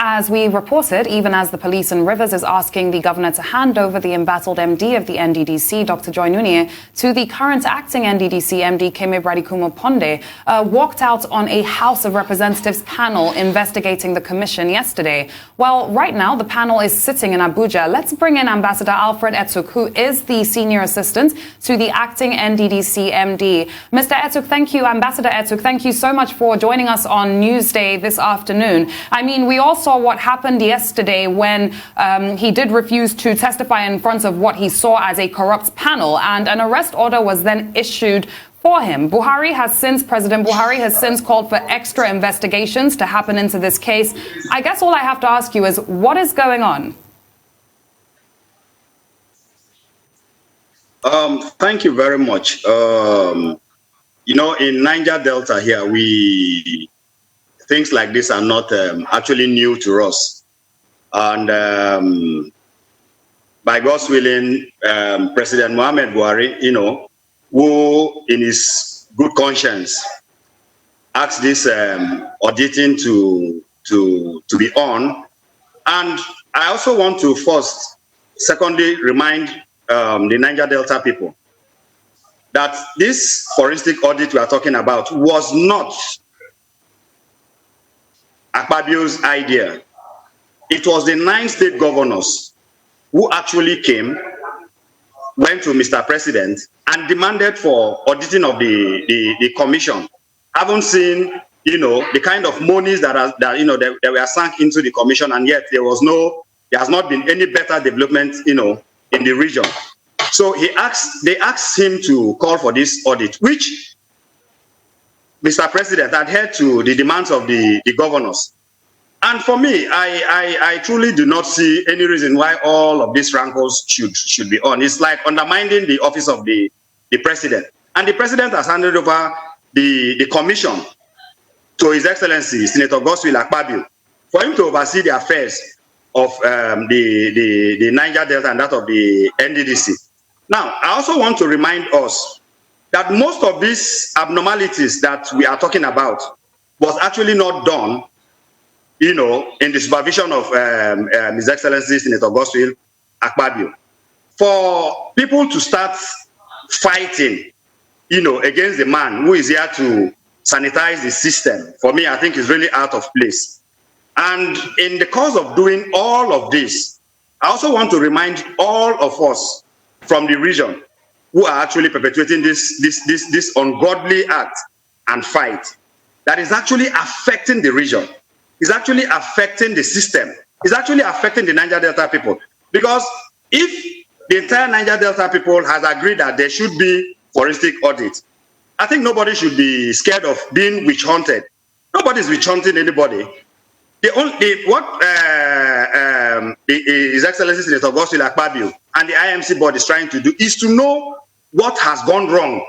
as we reported, even as the police in Rivers is asking the governor to hand over the embattled MD of the NDDC, Dr. Joy Nunye, to the current acting NDDC MD, Keme Bradikumo Ponde, walked out on a House of Representatives panel investigating the commission yesterday. Well, right now, the panel is sitting in Abuja. Let's bring in Ambassador Alfred Etuk, who is the senior assistant to the acting NDDC MD. Mr. Etuk, thank you. Ambassador Etuk, thank you so much for joining us on Newsday this afternoon. I mean, we all saw what happened yesterday when he did refuse to testify in front of what he saw as a corrupt panel, and an arrest order was then issued for him. President Buhari has since called for extra investigations to happen into this case. I guess all I have to ask you is, what is going on? Thank you very much. You know, in Niger Delta here, things like this are not actually new to us. And by God's willing, President Muhammad Buhari, you know, who in his good conscience asked this auditing to be on. And I also want to secondly remind the Niger Delta people that this forensic audit we are talking about was not Akpabio's idea. It was the 9 state governors who actually went to Mr. President and demanded for auditing of the commission. Haven't seen, you know, the kind of monies that were sunk into the commission, and yet there has not been any better development, you know, in the region. So they asked him to call for this audit, which Mr. President adhered to the demands of the governors. And for me, I truly do not see any reason why all of these rankles should be on. It's like undermining the office of the president. And the president has handed over the commission to His Excellency Senator Godswill Akpabio for him to oversee the affairs of the Niger Delta and that of the NDDC. Now, I also want to remind us that most of these abnormalities that we are talking about was actually not done, you know, in the supervision of His Excellency Senator Godswill Akpabio. For people to start fighting, you know, against the man who is here to sanitize the system, for me, I think is really out of place. And in the course of doing all of this, I also want to remind all of us from the region who are actually perpetuating this ungodly act and fight that is actually affecting the region, is actually affecting the system, is actually affecting the Niger Delta people. Because if the entire Niger Delta people has agreed that there should be forensic audit, I think nobody should be scared of being witch hunted. Nobody's witch hunting anybody. His Excellency Senator Godswill Akpabio and the IMC board is trying to do is to know what has gone wrong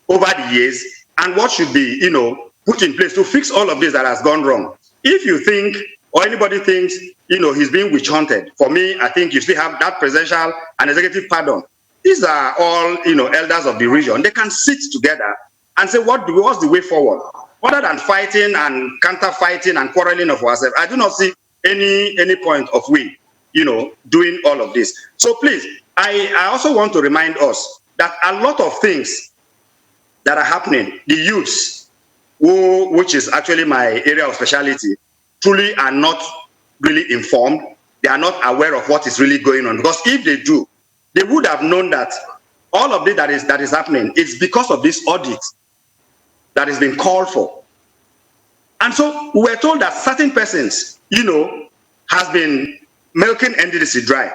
over the years and what should be, you know, put in place to fix all of this that has gone wrong. If you think, or anybody thinks, you know, he's being witch hunted, for me, I think you still have that presidential and executive pardon. These are all, you know, elders of the region. They can sit together and say, what's the way forward? Other than fighting and counter-fighting and quarreling of ourselves, I do not see any point of we, you know, doing all of this. So please, I also want to remind us that a lot of things that are happening, the youths, which is actually my area of specialty, truly are not really informed. They are not aware of what is really going on. Because if they do, they would have known that all of this that is happening is because of this audit that is being called for. And so we were told that certain persons, you know, has been milking NDDC dry.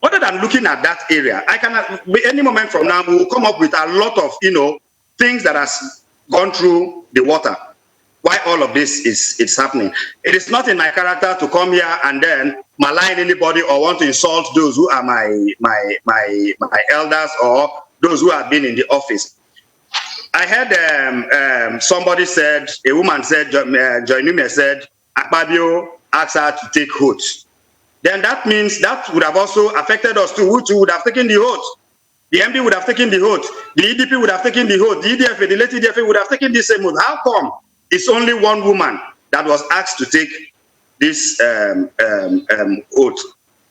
Other than looking at that area, I cannot, any moment from now, we will come up with a lot of, you know, things that has gone through the water. Why all of this is happening. It is not in my character to come here and then malign anybody or want to insult those who are my elders or those who have been in the office. I heard somebody said, a woman said, Joy Nunye said, Akpabio asked her to take oath. Then that means that would have also affected us too, who would have taken the oath. The MD would have taken the oath. The EDP would have taken the oath. The EDFA, the late EDFA would have taken the same oath. How come it's only one woman that was asked to take this oath.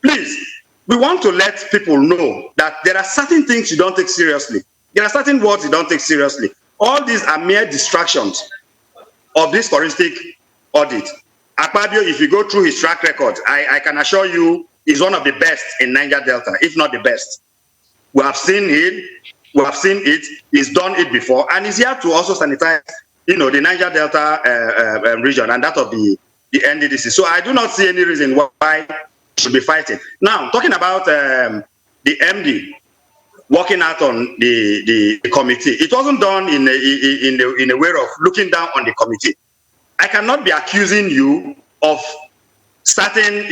Please, we want to let people know that there are certain things you don't take seriously. There are certain words you don't take seriously. All these are mere distractions of this forensic audit. Akpabio, if you go through his track record, I can assure you he's one of the best in Niger Delta, if not the best. We have seen it, he's done it before, and he's here to also sanitize, the Niger Delta region and that of the NDDC. So I do not see any reason why we should be fighting. Now, talking about the MD working out on the committee, it wasn't done in a way of looking down on the committee. I cannot be accusing you of certain,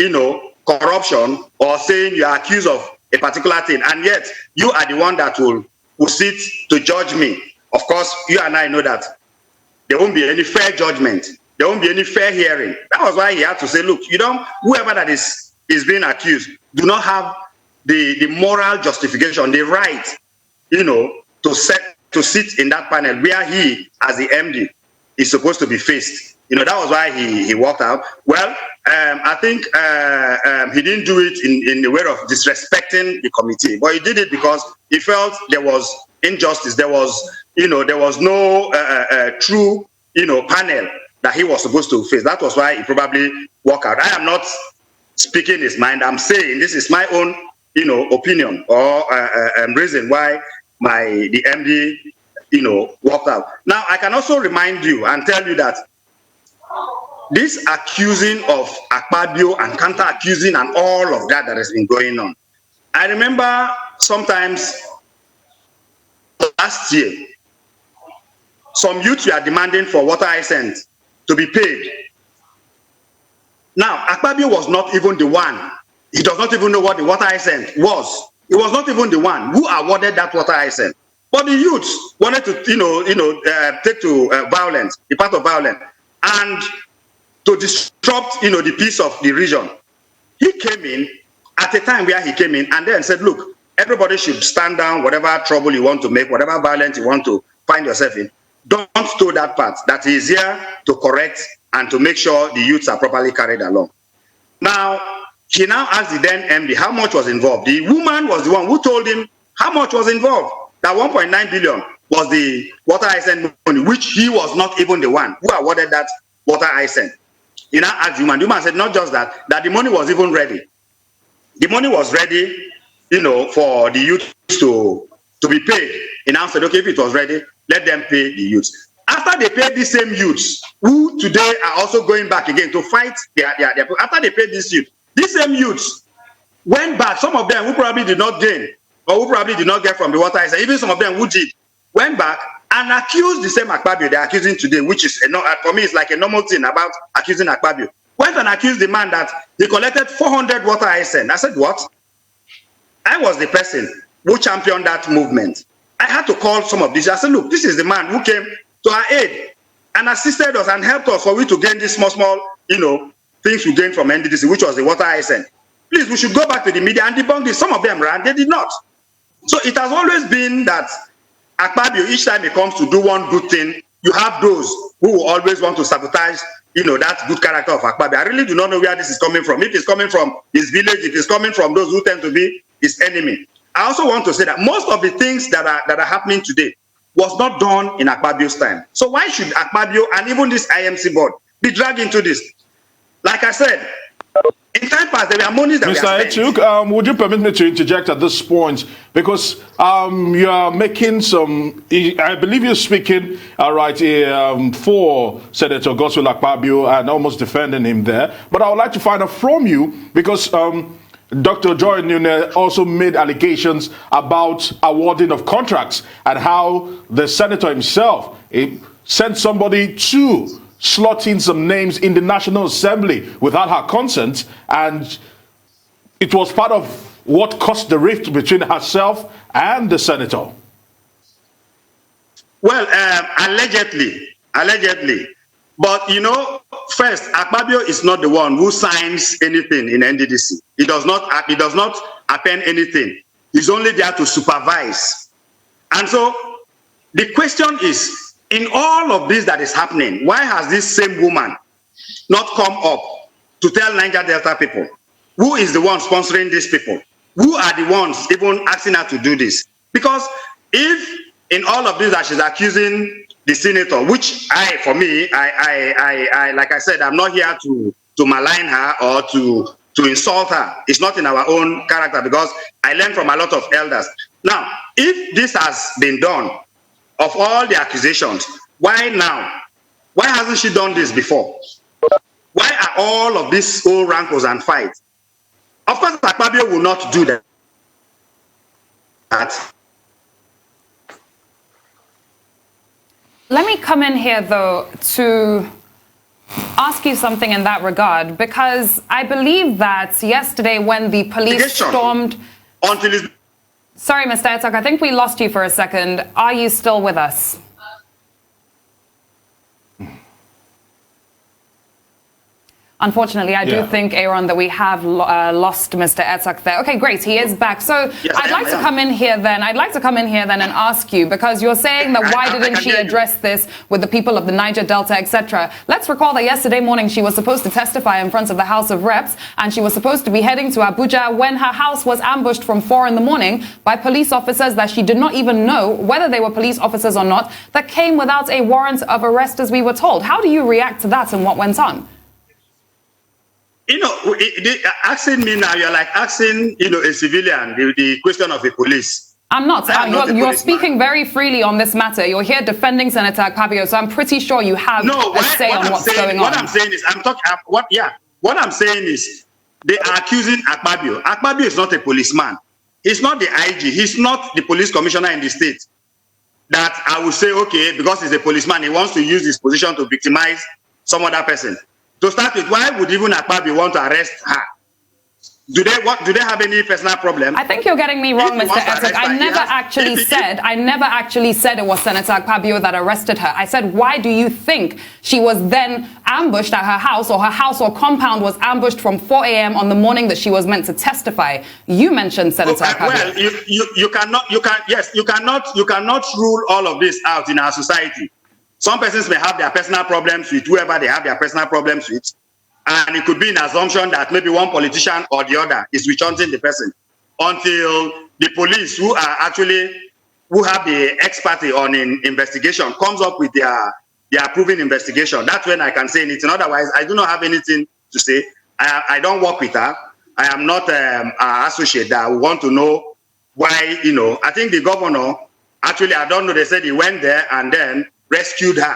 corruption or saying you are accused of a particular thing, and yet you are the one that will sit to judge me. Of course, you and I know that there won't be any fair judgment. There won't be any fair hearing. That was why he had to say, look, whoever that is being accused do not have the moral justification, the right, to sit in that panel where he, as the MD, is supposed to be faced. That was why he walked out. Well, I think he didn't do it in the way of disrespecting the committee, but he did it because he felt there was injustice. There was no true, panel that he was supposed to face. That was why he probably walked out. I am not speaking his mind. I'm saying this is my own, opinion or reason why the MD, walked out. Now, I can also remind you and tell you that this accusing of Akpabio and counter-accusing and all of that has been going on. I remember sometimes last year, some youths were demanding for water license to be paid. Now, Akpabio was not even the one. He does not even know what the water license was. He was not even the one who awarded that water license. But the youths wanted to, take to violence, the path of violence, and to disrupt, the peace of the region. He came in at a time where he came in and then said, look, everybody should stand down, whatever trouble you want to make, whatever violence you want to find yourself in. Don't tow that part. That he is here to correct and to make sure the youths are properly carried along. Now, he now asked the then MD how much was involved. The woman was the one who told him how much was involved. That 1.9 billion was the water license money, which he was not even the one who awarded that water license. He now asked the woman. The woman said not just that the money was even ready. The money was ready, for the youth to be paid. He now said, okay, if it was ready, let them pay the youths. After they paid these same youths, who today are also going back again to fight after they paid these youths, these same youths went back, some of them who probably did not gain, or who probably did not get from the water license, even some of them who did, went back and accused the same Akpabio they're accusing today, which is, for me, it's like a normal thing about accusing Akpabio. Went and accused the man that he collected 400 water license. I said, what? I was the person who championed that movement. I had to call some of these. I said, look, this is the man who came to our aid and assisted us and helped us for we to gain these small, things we gained from NDDC, which was the water license. Please, we should go back to the media and debunk this. Some of them ran, they did not. So it has always been that Akpabio, each time he comes to do one good thing, you have those who will always want to sabotage, that good character of Akpabio. I really do not know where this is coming from. If it's coming from his village, if it's coming from those who tend to be his enemy. I also want to say that most of the things that are happening today was not done in Akpabio's time. So why should Akpabio and even this IMC board be dragged into this? Like I said, in time past, there were monies that Mr. Etuk, would you permit me to interject at this point? Because you are making some, I believe you're speaking, for Senator Godswill Akpabio and almost defending him there. But I would like to find out from you, because Dr. Joy Nune also made allegations about awarding of contracts and how the senator himself sent somebody to slot in some names in the National Assembly without her consent, and it was part of what caused the rift between herself and the senator. Well, allegedly. But, first, Akpabio is not the one who signs anything in NDDC. He does not append anything. He's only there to supervise. And so the question is, in all of this that is happening, why has this same woman not come up to tell Niger Delta people? Who is the one sponsoring these people? Who are the ones even asking her to do this? Because if in all of this that she's accusing the senator, which for me, like I said, I'm not here to malign her or to insult her. It's not in our own character, because I learned from a lot of elders. Now, if this has been done, of all the accusations, why now? Why hasn't she done this before? Why are all of these old rankles and fights? Of course, Akpabio will not do that. Let me come in here, though, to ask you something in that regard, because I believe that yesterday when the police stormed... Sorry, Mr. Etuk, I think we lost you for a second. Are you still with us? Unfortunately, I do think, Aaron, that we have lost Mr. Etuk there. Okay, great. He is back. So yes, I'd like to come in here then. I'd like to come in here then and ask you, because you're saying that why didn't she address this with the people of the Niger Delta, etc. Let's recall that yesterday morning she was supposed to testify in front of the House of Reps, and she was supposed to be heading to Abuja when her house was ambushed from 4 in the morning by police officers that she did not even know whether they were police officers or not, that came without a warrant of arrest, as we were told. How do you react to that and what went on? You know, asking me now, you're like asking, a civilian the question of a police. I'm not. You're speaking very freely on this matter. You're here defending Senator Akpabio, so I'm pretty sure you have a say on what's going on. What I'm saying is, what I'm saying is, they are accusing Akpabio. Akpabio is not a policeman. He's not the IG. He's not the police commissioner in the state. That I will say, okay, because he's a policeman, he wants to use his position to victimize some other person. To start with, why would even Akpabio want to arrest her? Do they have any personal problem? I think you're getting me wrong, Mr. Etuk. I never actually said it was Senator Akpabio that arrested her. I said, why do you think she was then ambushed at her house or compound was ambushed from 4 a.m. on the morning that she was meant to testify? You mentioned Senator Akpabio. Well, you cannot rule all of this out in our society. Some persons may have their personal problems with whoever they have their personal problems with. And it could be an assumption that maybe one politician or the other is witch-hunting the person until the police who have the expertise on investigation comes up with their proven investigation. That's when I can say anything. Otherwise, I do not have anything to say. I don't work with her. I am not an associate that will want to know why, I think the governor, actually, I don't know, they said he went there and then rescued her.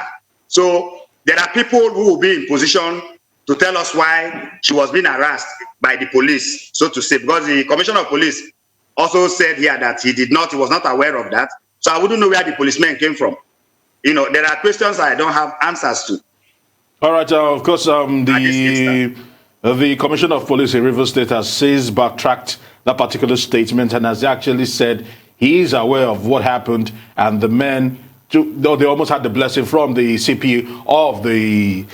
So there are people who will be in position to tell us why she was being harassed by the police, so to say, because the commissioner of police also said here that he was not aware of that. So I wouldn't know where the policemen came from. There are questions I don't have answers to. All right, of course, the commissioner of police in Rivers State has since backtracked that particular statement and has actually said he is aware of what happened, and the men, they almost had the blessing from the CP of the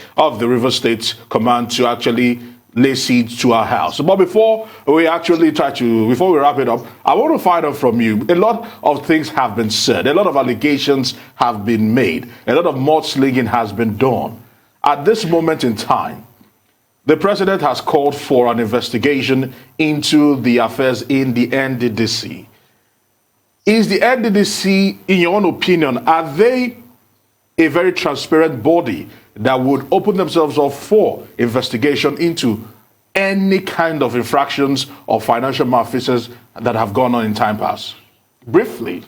River State Command to actually lay siege to our house. But before we wrap it up, I want to find out from you. A lot of things have been said. A lot of allegations have been made. A lot of mudslinging has been done. At this moment in time, the president has called for an investigation into the affairs in the NDDC. Is the NDDC, in your own opinion, are they a very transparent body that would open themselves up for investigation into any kind of infractions or financial malfeasance that have gone on in time past? Briefly.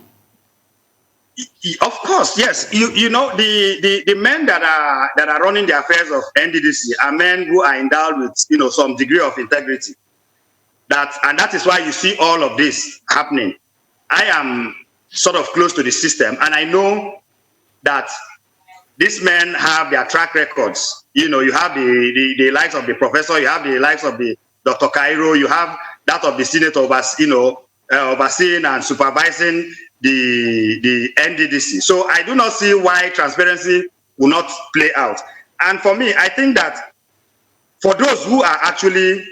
Of course, yes. The men that are running the affairs of NDDC are men who are endowed with some degree of integrity. That is why you see all of this happening. I am sort of close to the system, and I know that these men have their track records. You have the likes of the professor, you have the likes of the Dr. Cairo, you have that of the senator overseeing and supervising the NDDC. So I do not see why transparency will not play out. And for me, I think that for those who are actually,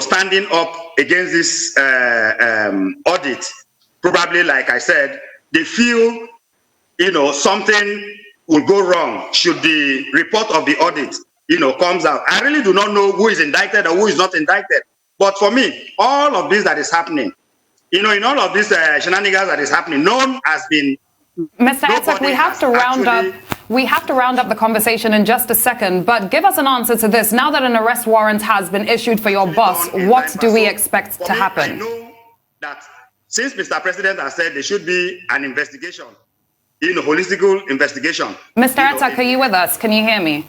standing up against this audit, probably, like I said, they feel, something will go wrong should the report of the audit comes out. I really do not know who is indicted or who is not indicted. But for me, all of this that is happening, in all of this shenanigans that is happening, no one has been. Mr. Etuk, we have to round up. We have to round up the conversation in just a second, but give us an answer to this. Now that an arrest warrant has been issued for your boss, what do we expect to happen? I know that since Mr. President has said there should be an investigation, holistic investigation. Mr. Etuk, are you with us? Can you hear me?